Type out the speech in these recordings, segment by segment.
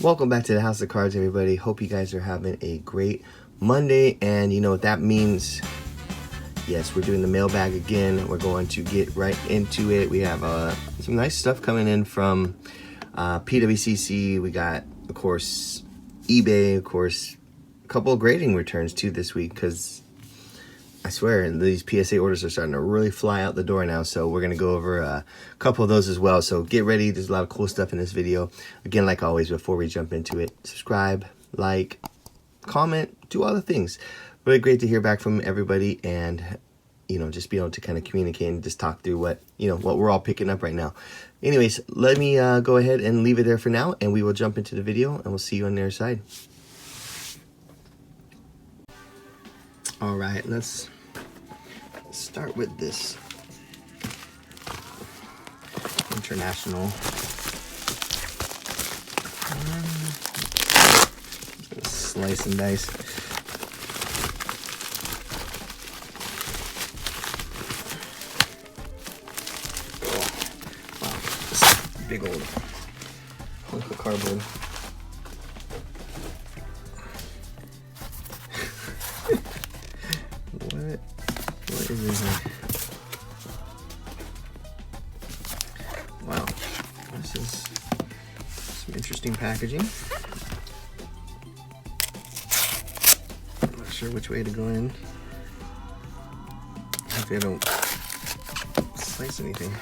Welcome back to the House of Cards, everybody. Hope you guys are having a great Monday, and you know what that means. Yes, we're doing the mailbag again. We're going to get right into it. We have some nice stuff coming in from PWCC. We got, of course, eBay, of course, a couple of grading returns too this week, because I swear these PSA orders are starting to really fly out the door now. So we're going to go over a couple of those as well. So get ready. There's a lot of cool stuff in this video. Again, like always, before we jump into it, subscribe, like, comment, do all the things. Really great to hear back from everybody, and you know, just be able to kind of communicate and just talk through what, you know, what we're all picking up right now. Anyways, let me go ahead and leave it there for now, and we will jump into the video, and we'll see you on the other side. All right, let's start with this international. Just gonna slice and dice. Oh, wow, this big old hunk of cardboard. What is in here? Wow, this is some interesting packaging. I'm not sure which way to go in. Hopefully I don't slice anything.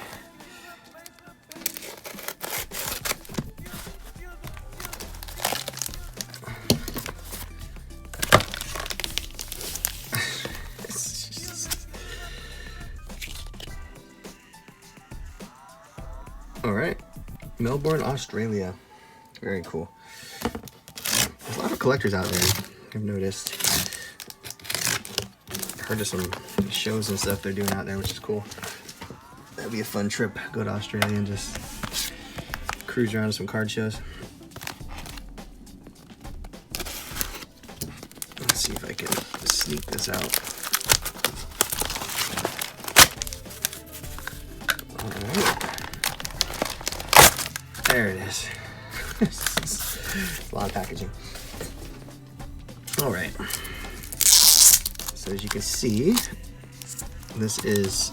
All right, Melbourne, Australia. Very cool. There's a lot of collectors out there, I've noticed. Heard of some shows and stuff they're doing out there, which is cool. That'd be a fun trip. Go to Australia and just cruise around to some card shows. Let's see if I can sneak this out. All right. There it is. A lot of packaging. All right. So as you can see, this is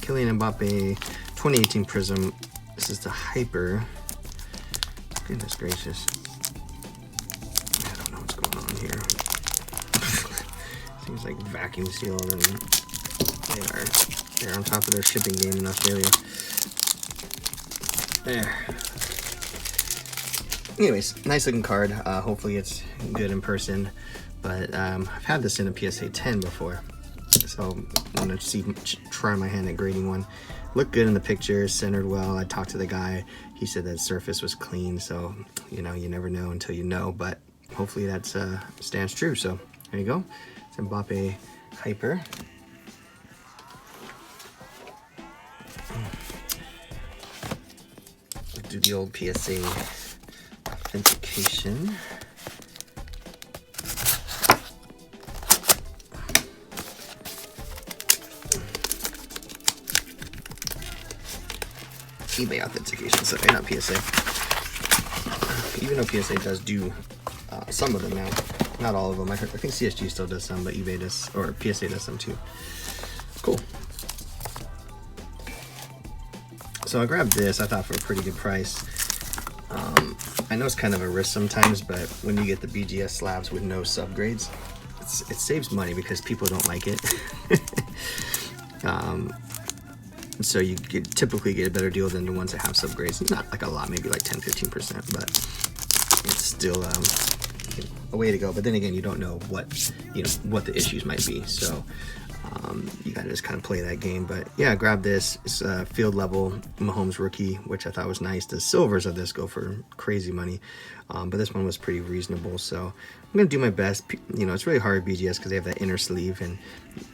Kylian Mbappe 2018 Prism. This is the Hyper. Goodness gracious. I don't know what's going on here. Seems like vacuum sealed, and they're on top of their shipping game in Australia. There. Anyways, nice looking card. Hopefully it's good in person. But I've had this in a PSA 10 before, so I'm gonna try my hand at grading one. Looked good in the picture, centered well. I talked to the guy. He said that surface was clean. So you know, you never know until you know. But hopefully that stands true. So there you go. It's Mbappe Hyper. Do the old PSA authentication. eBay authentication, sorry, not PSA. Even though PSA does do some of them now, not all of them. I think CSG still does some, but eBay does, or PSA does some too. Cool. So I grabbed this, I thought, for a pretty good price. I know it's kind of a risk sometimes, but when you get the BGS slabs with no subgrades, it saves money because people don't like it. So you typically get a better deal than the ones that have subgrades. Not like a lot, maybe like 10-15%, but it's still a way to go. But then again, you don't know what the issues might be. So you gotta just kind of play that game. But yeah, I grabbed this. It's a field level Mahomes rookie, which I thought was nice. The silvers of this go for crazy money, but this one was pretty reasonable. So I'm gonna do my best. You know, it's really hard at BGS because they have that inner sleeve, and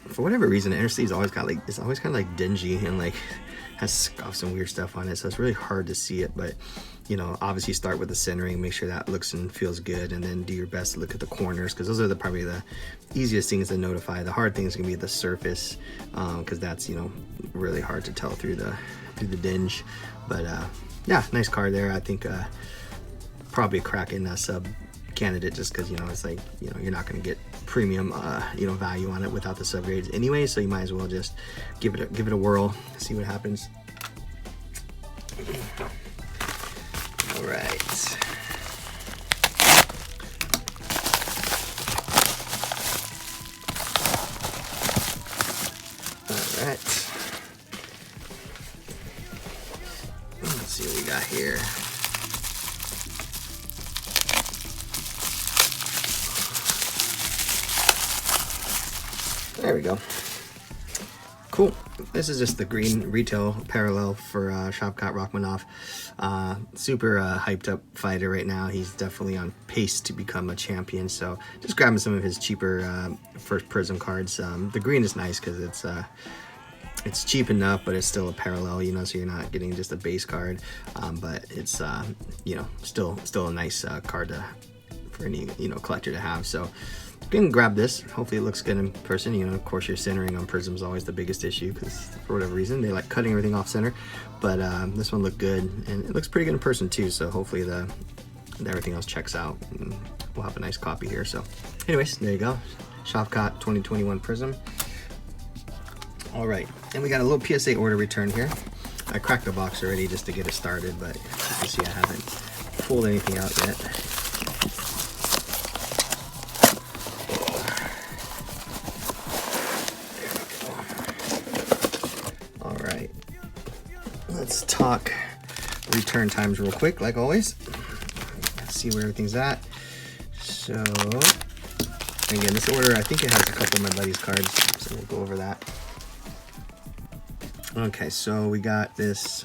for whatever reason, the inner sleeve's always got it's always kind of like dingy and like has scuffs and weird stuff on it. So it's really hard to see it. But you know, obviously start with the centering, make sure that looks and feels good, and then do your best to look at the corners, because those are probably the easiest things to notify. The hard thing is gonna be the surface, because that's, you know, really hard to tell through the dinge. But yeah, nice card there. I think probably a cracking sub candidate, just because, you know, it's like, you know, you're not going to get premium you know, value on it without the subgrades anyway, so you might as well just give it a whirl, see what happens. All right. All right. Let's see what we got here. There we go. Cool. This is just the green retail parallel for Shavkat Rakhmonov. Super hyped up fighter right now. He's definitely on pace to become a champion. So just grabbing some of his cheaper first prism cards. The green is nice because it's cheap enough, but it's still a parallel, you know, so you're not getting just a base card. But it's you know, still a nice card for any, you know, collector to have. So you can grab this. Hopefully it looks good in person. You know, of course, your centering on prism is always the biggest issue because for whatever reason they like cutting everything off center. But this one looked good, and it looks pretty good in person too. So hopefully everything else checks out, and we'll have a nice copy here. So, anyways, there you go, Shavkat 2021 prism. All right, and we got a little PSA order return here. I cracked the box already just to get it started, but you can see I haven't pulled anything out yet. Let's talk return times real quick, like always. Let's see where everything's at. So, again, this order, I think it has a couple of my buddy's cards, so we'll go over that. Okay, so we got this.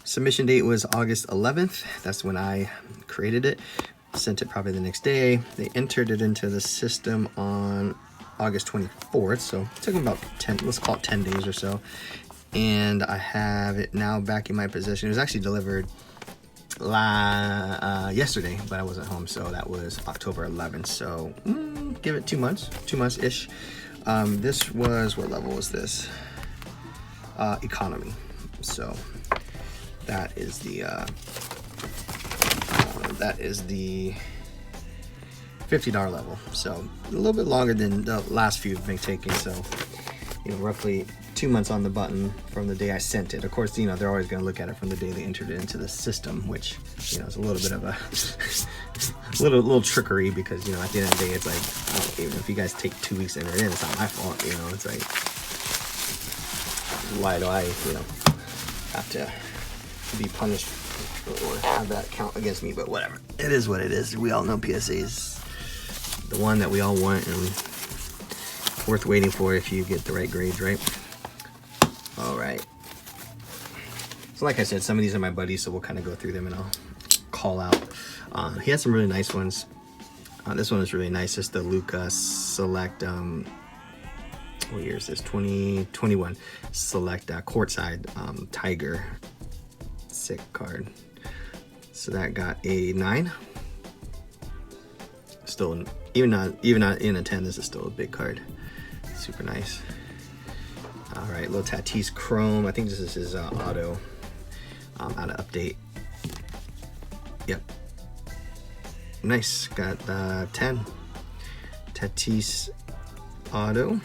Submission date was August 11th. That's when I created it. Sent it probably the next day. They entered it into the system on August 24th, so it took them about 10, let's call it 10 days or so. And I have it now back in my possession. It was actually delivered yesterday, but I wasn't home, so that was October 11th. So give it 2 months-ish. This was, what level was this? Economy. So that is the $50 level. So a little bit longer than the last few have been taken. So, you know, roughly 2 months on the button from the day I sent it. Of course, you know, they're always going to look at it from the day they entered it into the system, which, you know, is a little bit of a little trickery, because, you know, at the end of the day, it's like, oh, even if you guys take 2 weeks to enter it in, it's not my fault. You know, it's like, why do I, you know, have to be punished or have that count against me? But whatever, it is what it is. We all know PSA is the one that we all want and worth waiting for if you get the right grades, right? All right. So like I said, some of these are my buddies, so we'll kind of go through them and I'll call out. He had some really nice ones. This one is really nice. It's the Luca Select, what year is this? 2021 Select Courtside Tiger. Sick card. So that got a 9. Still, even not in a 10, this is still a big card. Super nice. All right, little Tatis Chrome. I think this is his auto out of update. Yep. Nice. Got 10. Tatis auto.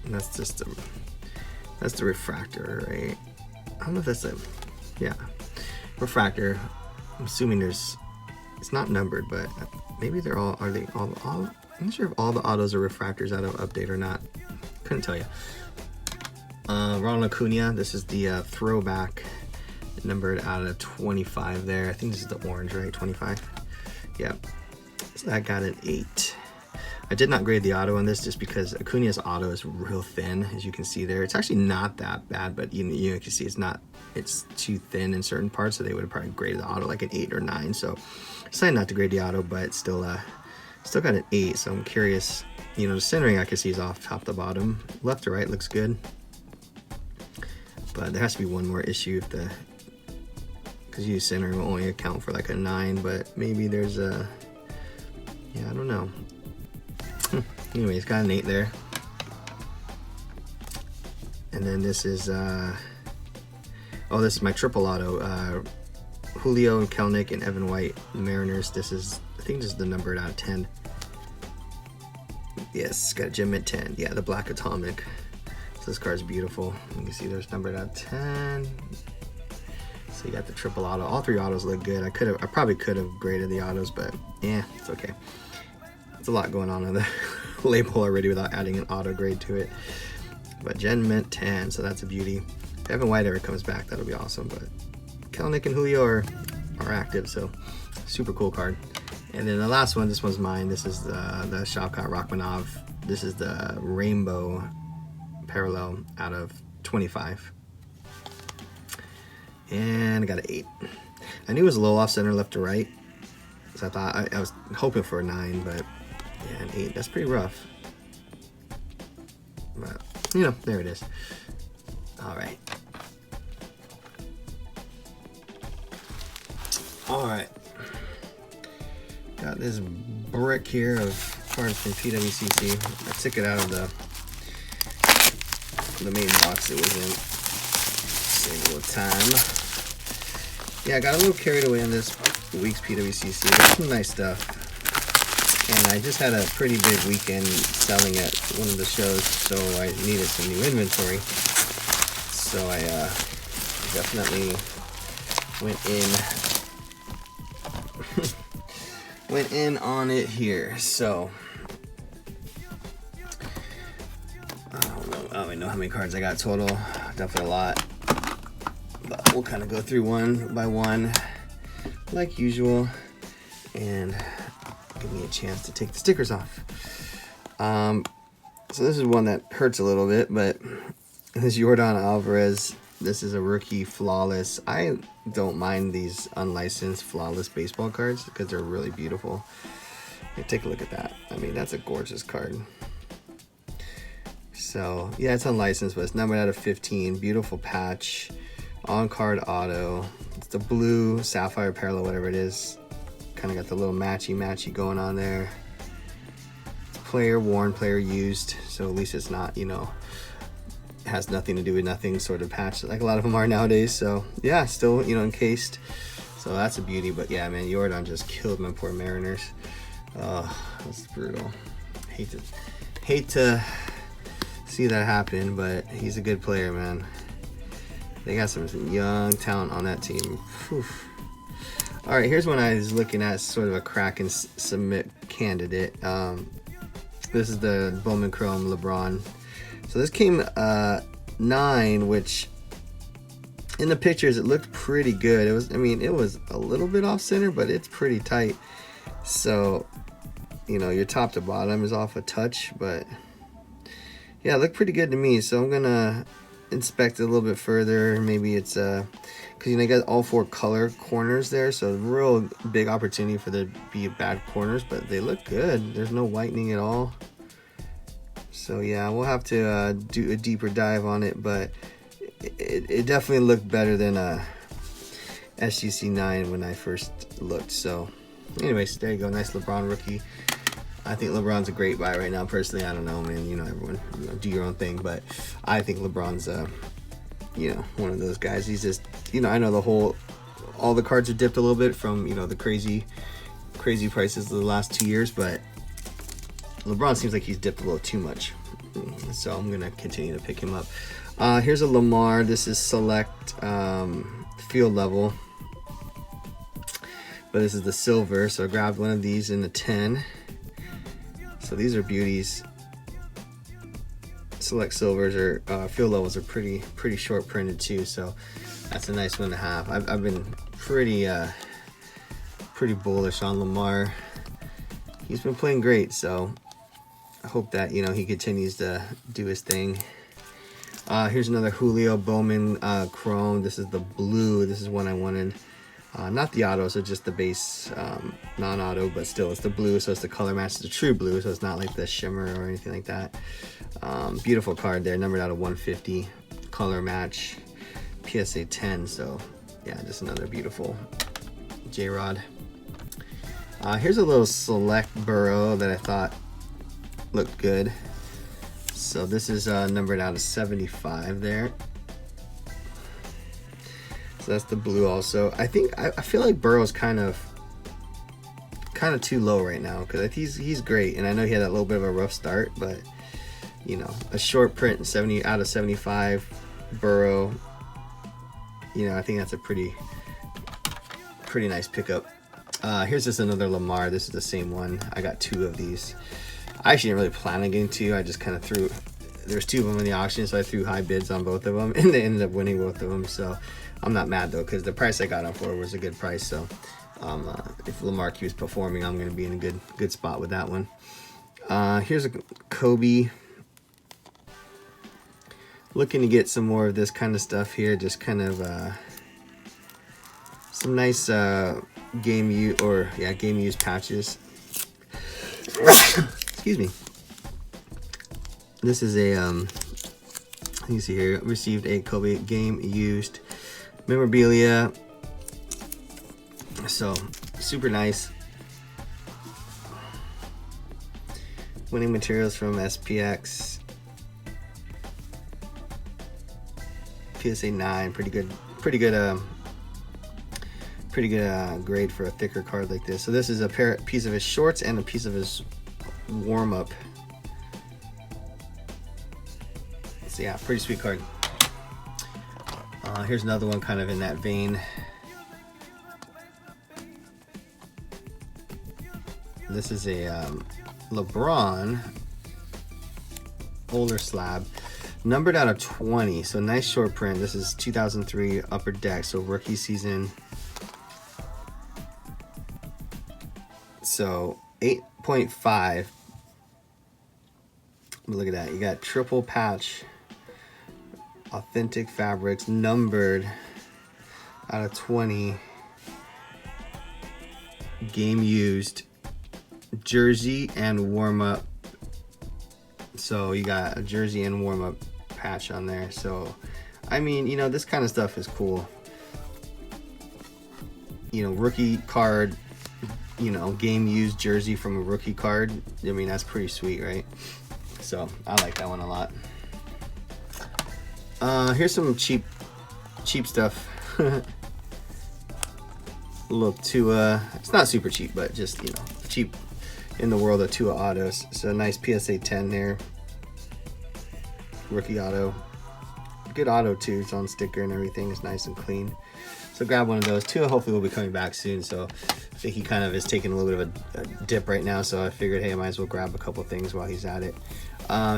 And that's just that's the refractor, right? I don't know if that's yeah, refractor. I'm assuming it's not numbered, but maybe they're all, are they all, I'm not sure if all the autos are refractors out of update or not. Couldn't tell you. Ronald Acuna, this is the throwback, numbered out of 25 there. I think this is the orange, right? 25. Yep. So that got an 8. I did not grade the auto on this just because Acuna's auto is real thin, as you can see there. It's actually not that bad, but you can see it's too thin in certain parts, so they would have probably graded the auto like an 8 or 9. So I decided not to grade the auto, but still got an 8. So I'm curious. You know, the centering I can see is off top to bottom. Left to right looks good, but there has to be one more issue if because you centering will only account for like a 9, but maybe there's a, yeah, I don't know. Anyway, it's got an 8 there. And then this is, oh, this is my triple auto Julio and Kelnick and Evan White, Mariners. This is, I think this is the numbered out of 10. Yes, got a gem mint 10. Yeah, the black atomic. So this card's beautiful. You can see there's numbered out of 10. So you got the triple auto. All three autos look good. I probably could have graded the autos, but yeah, it's okay. It's a lot going on the label already without adding an auto grade to it. But gem mint 10, so that's a beauty. If Evan White ever comes back, that'll be awesome. But Kelnick and Julio are active, so super cool card. And then the last one, this one's mine. This is the Shavkat Rachmanov. This is the rainbow parallel out of 25. And I got an 8. I knew it was a little off center left to right. So I thought, I was hoping for a 9, but yeah, an 8. That's pretty rough. But, you know, there it is. All right. All right. Got this brick here of cards from PWCC. I took it out of the main box it was in. Save a little time. Yeah, I got a little carried away on this week's PWCC. There's some nice stuff. And I just had a pretty big weekend selling at one of the shows, so I needed some new inventory. So I definitely went in on it here. So I don't even know how many cards I got total. Definitely a lot. But we'll kind of go through one by one like usual and give me a chance to take the stickers off. So this is one that hurts a little bit, but this Yordan Alvarez. This is a rookie flawless. I don't mind these unlicensed flawless baseball cards because they're really beautiful. Hey, take a look at that. I mean, that's a gorgeous card. So yeah, it's unlicensed, but it's numbered out of 15. Beautiful patch, on card auto. It's the blue sapphire parallel, whatever it is. Kind of got the little matchy going on there. It's player worn, player used. So at least it's not, you know, has nothing to do with nothing sort of patch like a lot of them are nowadays. So yeah, still, you know, encased. So that's a beauty. But yeah, man, Yordan just killed my poor Mariners. That's brutal. Hate to see that happen, but he's a good player, man. They got some young talent on that team. Whew. All right, here's one I was looking at, sort of a crack and submit candidate. This is the Bowman Chrome LeBron. So this came 9, which in the pictures it looked pretty good. It was, I mean, it was a little bit off center, but it's pretty tight. So, you know, your top to bottom is off a touch, but yeah, it looked pretty good to me. So I'm gonna inspect it a little bit further. Maybe it's because, you know, you got all 4 color corners there, so real big opportunity for there to be bad corners, but they look good. There's no whitening at all. So yeah, we'll have to do a deeper dive on it, but it definitely looked better than SGC 9 when I first looked. So anyways, there you go. Nice LeBron rookie. I think LeBron's a great buy right now. Personally, I don't know, man. You know, everyone, you know, do your own thing, but I think LeBron's you know, one of those guys. He's just, you know, I know all the cards are dipped a little bit from, you know, the crazy prices of the last 2 years, but LeBron seems like he's dipped a little too much. So I'm gonna continue to pick him up. Here's a Lamar. This is select field level, but this is the silver. So I grabbed one of these in the 10. So these are beauties. Select silvers or field levels are pretty short printed too. So that's a nice one to have. I've been pretty bullish on Lamar. He's been playing great, so I hope that, you know, he continues to do his thing. Here's another Julio Bowman Chrome. This is the blue. This is one I wanted. Not the auto, so just the base non-auto, but still it's the blue, so it's the color match. It's the true blue, so it's not like the shimmer or anything like that. Beautiful card there, numbered out of 150, color match, PSA 10. So yeah, just another beautiful J-Rod. Here's a little select Burrow that I thought looked good. So this is numbered out of 75 there. So that's the blue also. I think I feel like Burrow's kind of too low right now, because he's great, and I know he had a little bit of a rough start, but you know, a short print 70 out of 75 Burrow, you know, I think that's a pretty nice pickup. Here's just another Lamar. This is the same one. I got 2 of these. I actually didn't really plan on getting 2. I just kind of threw, there's 2 of them in the auction, so I threw high bids on both of them, and they ended up winning both of them. So I'm not mad though, because the price I got them for was a good price. So if Lamar keeps performing, I'm going to be in a good spot with that one. Here's a Kobe. Looking to get some more of this kind of stuff here. Just kind of some nice game use patches. Excuse me. This is a you see here, received a Kobe game used memorabilia. So super nice. Winning materials from SPX. PSA 9, pretty good grade for a thicker card like this. So this is a piece of his shorts and a piece of his warm-up. So yeah, pretty sweet card. Here's another one kind of in that vein. This is a LeBron older slab, numbered out of 20, so nice short print. This is 2003 Upper Deck, so rookie season. So 8.5. Look at that. You got triple patch, authentic fabrics, numbered out of 20, game used, jersey and warm up. So you got a jersey and warm up patch on there. So I mean, you know, this kind of stuff is cool. You know, rookie card, you know, game used jersey from a rookie card. I mean, that's pretty sweet, right? So I like that one a lot. Here's some cheap stuff. Look, Tua, it's not super cheap, but just, you know, cheap in the world of Tua autos. So nice PSA 10 there. Rookie auto. Good auto too. It's on sticker and everything. It's nice and clean. So grab one of those. Tua hopefully will be coming back soon. So I think he kind of is taking a little bit of a dip right now. So I figured, hey, I might as well grab a couple things while he's at it.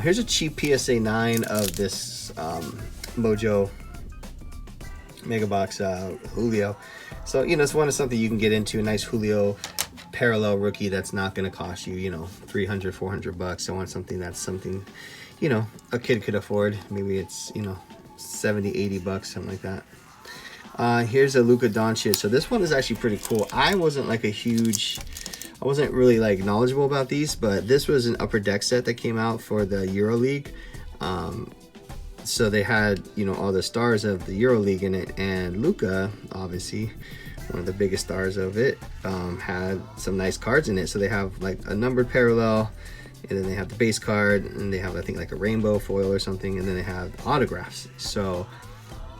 Here's a cheap PSA 9 of this Mojo Mega Box Julio. So, you know, it's one of something you can get into, a nice Julio parallel rookie that's not going to cost you, you know, $300, $400. I want something that's something, you know, a kid could afford. Maybe it's, you know, $70, $80, something like that. Here's a Luka Doncic. So this one is actually pretty cool. I wasn't really like knowledgeable about these, but this was an Upper Deck set that came out for the EuroLeague. So they had, you know, all the stars of the EuroLeague in it, and Luka, obviously one of the biggest stars of it, had some nice cards in it. So they have like a numbered parallel, and then they have the base card, and they have, I think, like a rainbow foil or something, and then they have autographs. So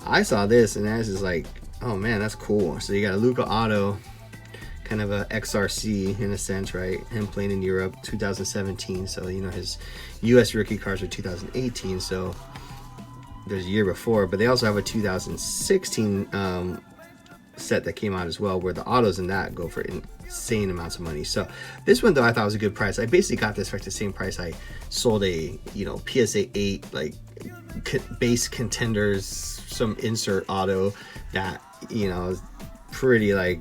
I saw this, and I was just like, oh man, that's cool. So you got a Luka auto, kind of a XRC in a sense, right? Him playing in Europe, 2017. So, you know, his US rookie cards are 2018. So there's a year before, but they also have a 2016 set that came out as well, where the autos in that go for insane amounts of money. So this one though, I thought was a good price. I basically got this for the same price I sold a, you know, PSA 8 like base contenders, some insert auto that, you know, is pretty like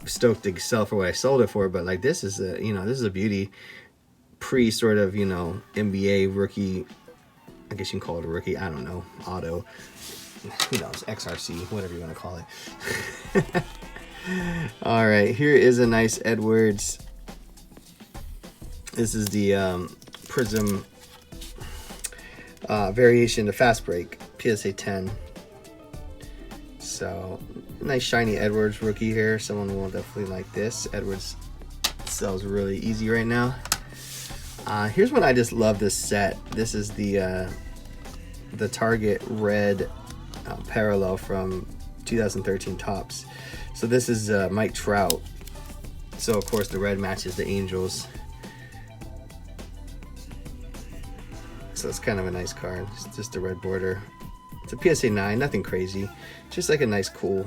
stoked to sell for what I sold it for. But like, this is a, you know, this is a beauty. Pre sort of, you know, NBA rookie, I guess you can call it a rookie, I don't know, auto, who knows, XRC, whatever you want to call it. All right, here is a nice Edwards. This is the Prism variation, the fast break, PSA 10. So nice shiny Edwards rookie here. Someone will definitely like this. Edwards sells really easy right now. Here's one I just love, this set. This is the Target red parallel from 2013 Topps. So this is Mike Trout. So of course the red matches the Angels. So it's kind of a nice card. It's just a red border. It's a PSA 9, nothing crazy. Just like a nice cool.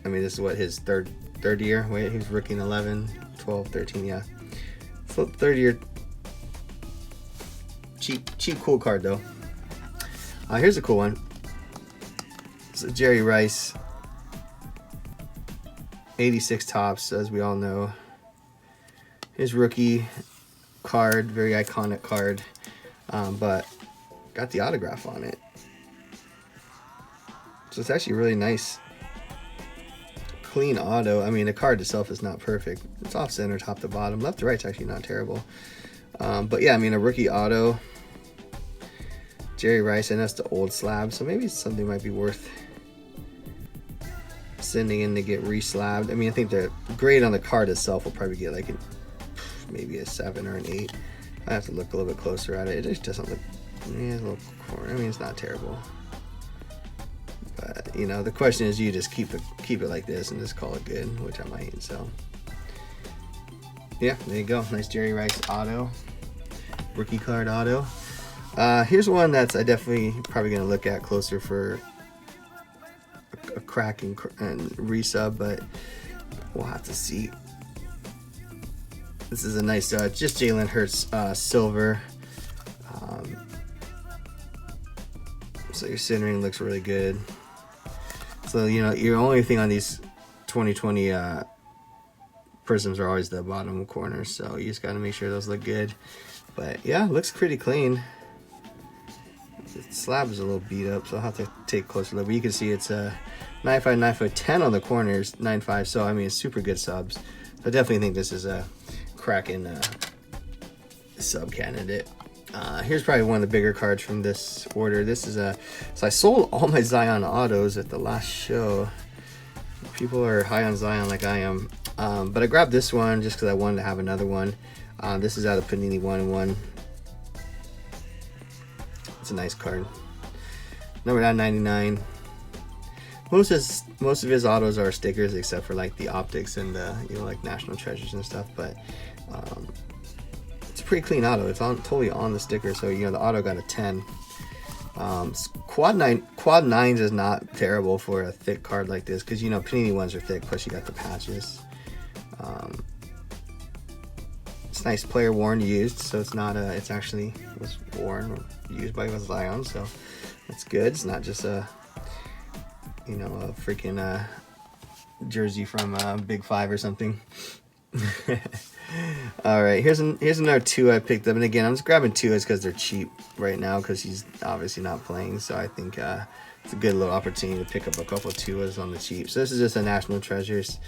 I mean, this is what, his third year? Wait, he was rookie in 11, 12, 13, yeah. So third year. Cheap cool card though. Here's a cool one. It's a Jerry Rice. 86 Topps, as we all know. His rookie card, very iconic card, but got the autograph on it. So it's actually really nice. Clean auto. I mean, the card itself is not perfect. It's off center, top to bottom. Left to right's actually not terrible. But yeah, I mean, a rookie auto. Jerry Rice, and that's the old slab, so maybe something might be worth sending in to get re-slabbed. I mean, I think the grade on the card itself will probably get like maybe a 7 or an 8. I have to look a little bit closer at it. It just doesn't look, yeah, a little corner. I mean, it's not terrible. But you know, the question is, you just keep it like this and just call it good, which I might. So yeah, there you go. Nice Jerry Rice auto, rookie card auto. Here's one that's I definitely probably gonna look at closer for a crack and resub, but we'll have to see. This is a nice, just Jalen Hurts silver. So your centering looks really good. So you know, your only thing on these 2020 prisms are always the bottom corners, so you just got to make sure those look good. But yeah, looks pretty clean. The slab is a little beat up, so I'll have to take a closer look. But you can see it's a 9.5, 9.10 on the corners, 9.5. So I mean, it's super good subs. So I definitely think this is a cracking sub candidate. Here's probably one of the bigger cards from this order. This is so I sold all my Zion autos at the last show. People are high on Zion like I am, but I grabbed this one just because I wanted to have another one. This is out of Panini 1-1. It's a nice card. Number 999. Most of his autos are stickers, except for like the optics and the, you know, like National Treasures and stuff. But it's a pretty clean auto. It's totally on the sticker, so you know the auto got a 10. Quad 9s is not terrible for a thick card like this, because you know Panini ones are thick. Plus you got the patches. It's nice, player worn, used, so it's not it's actually was worn or used by Zion, so that's good. It's not just a, you know, a freaking jersey from Big Five or something. All right, here's another 2 I picked up, and again, I'm just grabbing 2s because they're cheap right now, because he's obviously not playing. So I think it's a good little opportunity to pick up a couple of 2s on the cheap. So this is just a National Treasures.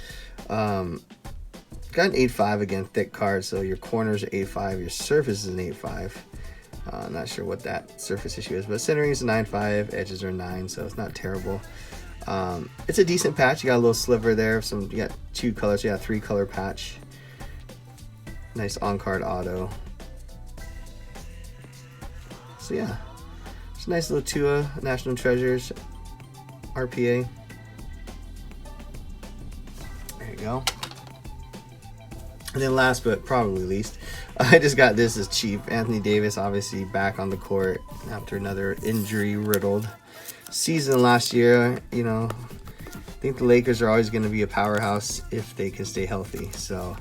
Got an 8.5, again, thick card, so your corners are 8.5, your surface is an 8.5. Not sure what that surface issue is, but centering is a 9.5, edges are 9, so it's not terrible. It's a decent patch. You got a little sliver there. You got 2 colors. You got 3 color patch. Nice on-card auto. So yeah, it's a nice little 2 National Treasures RPA. There you go. And then last but probably least, I just got this as cheap. Anthony Davis, obviously back on the court after another injury-riddled season last year. You know, I think the Lakers are always going to be a powerhouse if they can stay healthy. So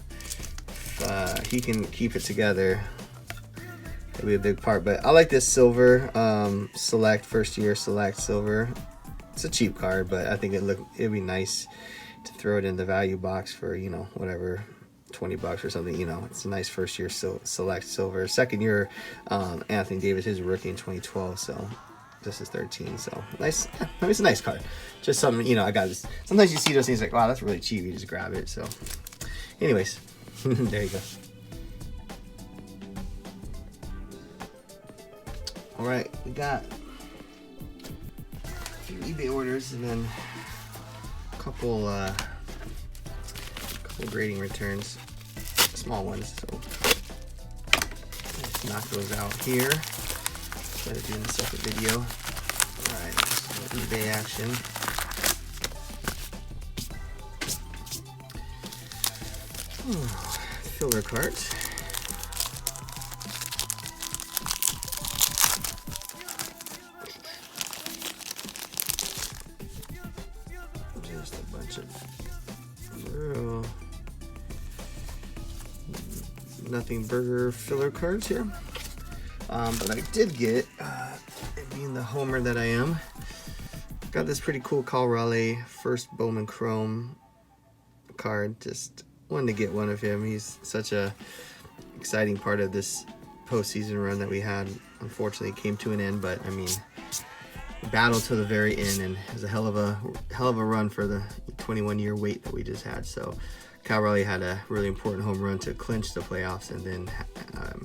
if he can keep it together, it'll be a big part. But I like this silver select, first year select silver. It's a cheap card, but I think it'd be nice to throw it in the value box for, you know, whatever, $20 or something. You know, it's a nice first year select silver. Second year Anthony Davis, his rookie in 2012, so this is 13. So nice. I mean, it's a nice card. Just something, you know, I got this. Sometimes you see those things like, wow, that's really cheap, you just grab it. So anyways, there you go. All right, we got a few eBay orders and then a couple grading returns, small ones. So let's knock those out here. Try to do in a separate video. All right, eBay action. Filler cards. Just a bunch of real nothing burger filler cards here. But I did get, being the homer that I am, got this pretty cool Kyle Raleigh first Bowman Chrome card. Just wanted to get one of him. He's such a exciting part of this postseason run that we had. Unfortunately, it came to an end, but I mean, battle to the very end, and it was a hell of a run for the 21-year wait that we just had. So Kyle Raleigh had a really important home run to clinch the playoffs, and then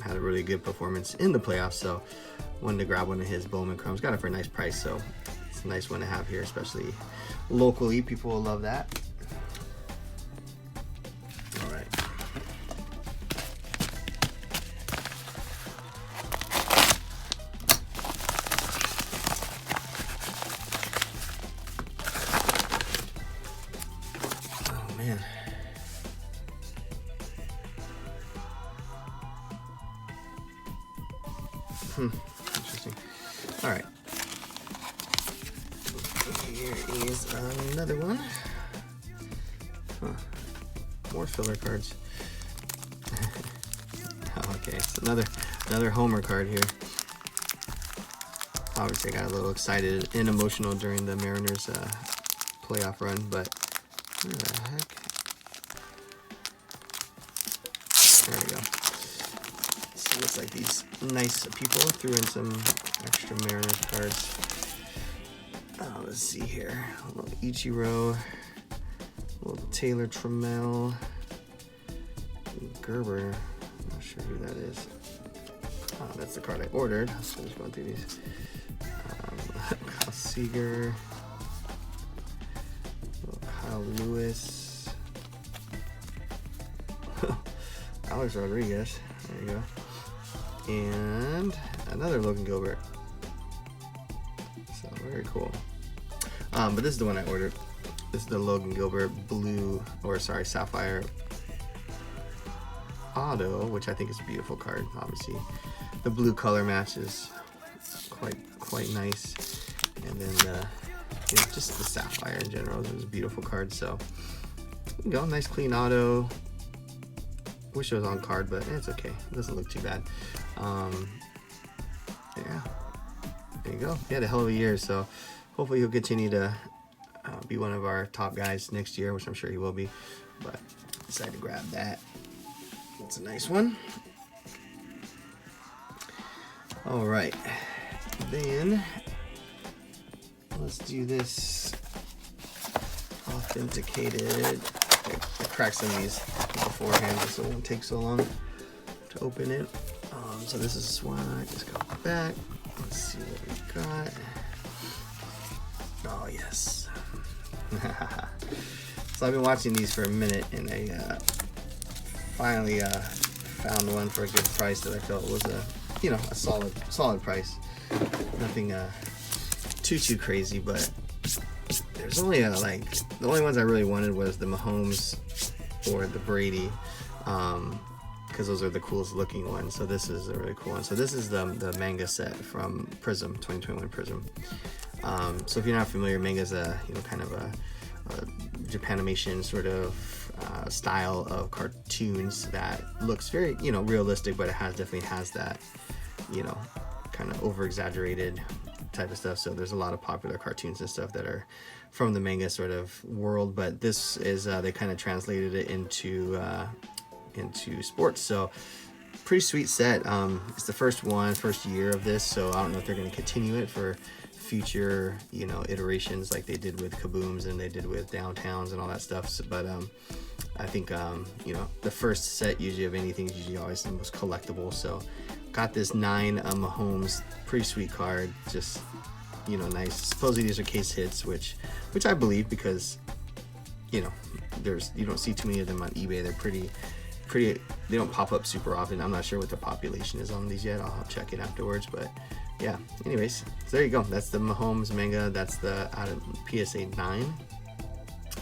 had a really good performance in the playoffs. So wanted to grab one of his Bowman Chromes. Got it for a nice price, so it's a nice one to have here, especially locally. People will love that. All right. Oh man. Interesting. All right. Here is another one. Huh. More filler cards. Okay, so another homer card here. Obviously, I got a little excited and emotional during the Mariners playoff run, but where the heck? There we go. So it looks like these nice people threw in some extra Mariners cards. Let's see here. A little Ichiro, a little Taylor Trammell, Gerber. I'm not sure who that is. Oh, that's the card I ordered. So I'm just going through these. Kyle Seager, Kyle Lewis, Alex Rodriguez. There you go. And another Logan Gilbert. So very cool. But this is the one I ordered. This is the Logan Gilbert Sapphire Auto, which I think is a beautiful card. Obviously, the blue color match is quite nice, and then just the sapphire in general is a beautiful card. So there you go, nice clean auto. Wish it was on card, but it's okay. It doesn't look too bad. Yeah, there you go. He had a hell of a year, so hopefully he'll continue to be one of our top guys next year, which I'm sure he will be. But decided to grab that. It's a nice one. All right, then let's do this authenticated. I cracked some of these beforehand so it won't take so long to open it. So this is one I just got back. Let's see what we got. Oh yes. So I've been watching these for a minute, and I finally found one for a good price that I felt was a solid price. Nothing too crazy, but there's only the only ones I really wanted was the Mahomes or the Brady, because those are the coolest looking ones. So this is a really cool one. So this is the manga set from Prism, 2021 Prism. So if you're not familiar, manga is a kind of a Japanimation sort of style of cartoons that looks very realistic, but it definitely has that kind of over exaggerated type of stuff. So there's a lot of popular cartoons and stuff that are from the manga sort of world, but this is they kind of translated it into sports. So pretty sweet set. It's the first year of this, so I don't know if they're going to continue it for future iterations like they did with Kabooms and they did with Downtowns and all that stuff. So, but I think the first set usually of anything is usually always the most collectible. So got this 9 Mahomes, pretty sweet card, just nice. Supposedly these are case hits, which I believe, because you don't see too many of them on eBay. They're pretty they don't pop up super often. I'm not sure what the population is on these yet. I'll check it afterwards, but yeah, anyways, so there you go. That's the Mahomes manga. That's the out of PSA 9.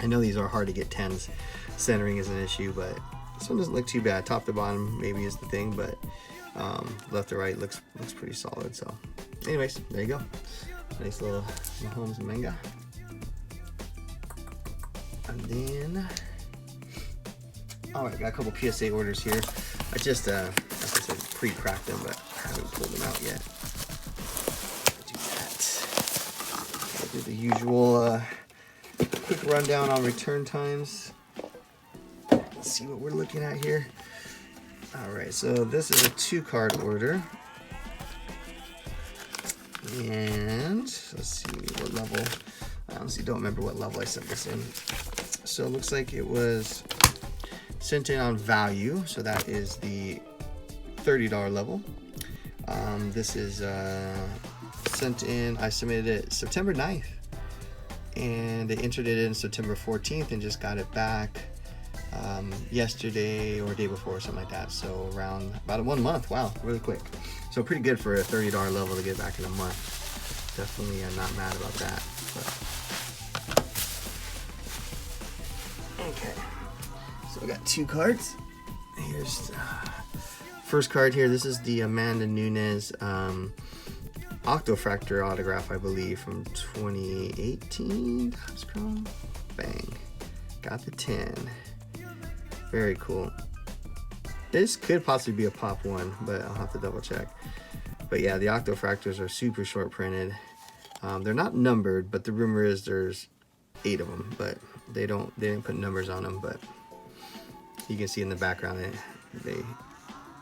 I know these are hard to get 10s. Centering is an issue, but This one doesn't look too bad. Top to bottom maybe is the thing, but left to right looks pretty solid. So anyways, there you go. Nice little Mahomes manga. And then, all right, got a couple PSA orders here. I just, as I said, pre-cracked them, but I haven't pulled them out yet. Do that. I'll do the usual quick rundown on return times. Let's see what we're looking at here. All right, so this is a 2-card order. And let's see what level. I honestly don't remember what level I sent this in. So it looks like it was sent in on value. So that is the $30 level. This is sent in, I submitted it September 9th. And they entered it in September 14th and just got it back yesterday or day before, something like that. So around about 1 month. Wow, really quick. So pretty good for a $30 level to get back in a month. Definitely not mad about that. But. Okay, so I got 2 cards. Here's the first card here. This is the Amanda Nunes Octofractor autograph, I believe, from 2018. Bang. Got the 10. Very cool. This could possibly be a pop one, but I'll have to double check. But yeah, the Octofractors are super short printed. They're not numbered, but the rumor is there's 8 of them, but they didn't put numbers on them. But you can see in the background they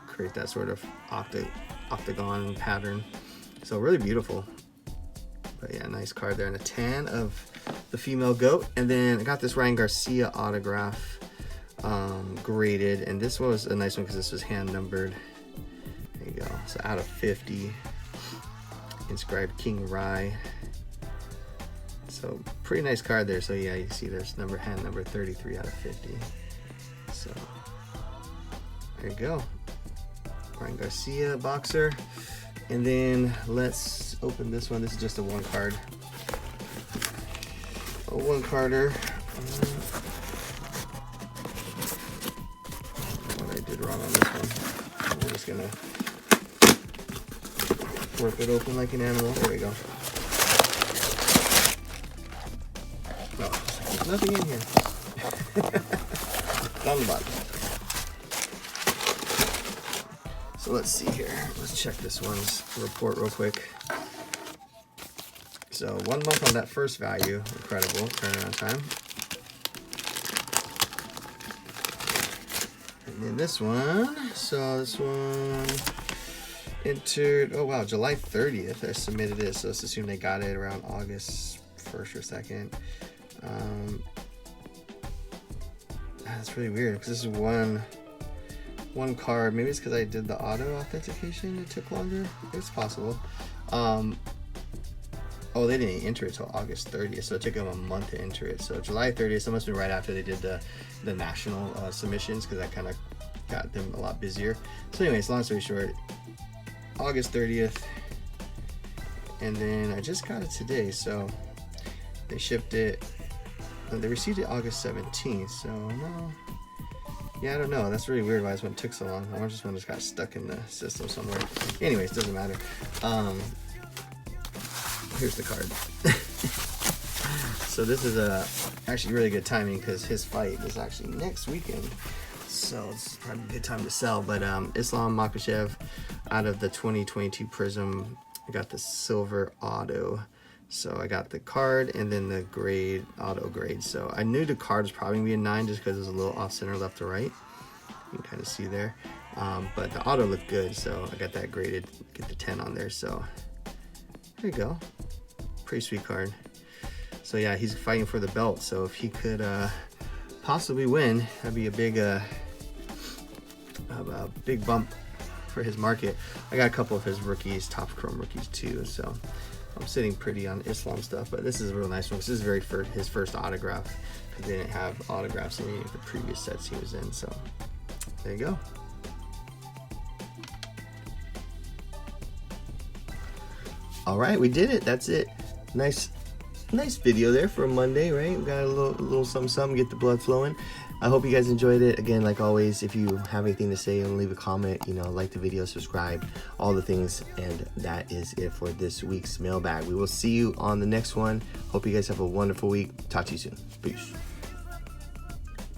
create that sort of octagon pattern. So really beautiful. But yeah, nice card there, and a 10 of the female goat. And then I got this Ryan Garcia autograph graded, and this was a nice one because this was hand numbered. There you go. So out of 50, inscribed King Rye. So pretty nice card there. So yeah, you see there's hand number 33 out of 50. So there you go. Ryan Garcia boxer. And then let's open this one. This is just a 1-card. A 1-carder. What I did wrong on this one. I'm just gonna work it open like an animal. There we go. No, there's nothing in here. Down the bottom. So let's see here. Let's check this one's report real quick. So 1 month on that first value. Incredible turnaround time. And then this one. So this one entered, oh wow, July 30th. I submitted it, so let's assume they got it around August 1st or 2nd. That's really weird because this is one card. Maybe it's because I did the auto authentication, it took longer. It's possible. Oh, they didn't enter it till August 30th, so it took them a month to enter it. So July 30th, so it must have been right after they did the national submissions, because that kind of got them a lot busier. So anyways, long story short, August 30th, and then I just got it today, so they shipped it, they received it August 17th, so no. Yeah, I don't know. That's really weird why this one took so long. I wonder if this one just got stuck in the system somewhere. Anyways, doesn't matter. Here's the card. So this is actually really good timing because his fight is actually next weekend. So it's probably a good time to sell. But Islam Makhachev out of the 2022 Prism. I got the silver auto. So I got the card and then the grade, auto grade. So I knew the card was probably gonna be a 9 just because it was a little off center left to right. You can kind of see there. But the auto looked good, so I got that graded, get the 10 on there. So there you go. Pretty sweet card. So yeah, he's fighting for the belt. So if he could possibly win, that'd be a big bump for his market. I got a couple of his rookies, top chrome rookies too. So I'm sitting pretty on Islam stuff, but this is a real nice one. This is his first autograph, because they didn't have autographs in any of the previous sets he was in. So there you go. All right, we did it. That's it. Nice video there for a Monday, right? We got a little something, get the blood flowing. I hope you guys enjoyed it. Again, like always, if you have anything to say, leave a comment, you know, like the video, subscribe, all the things. And that is it for this week's mailbag. We will see you on the next one. Hope you guys have a wonderful week. Talk to you soon. Peace.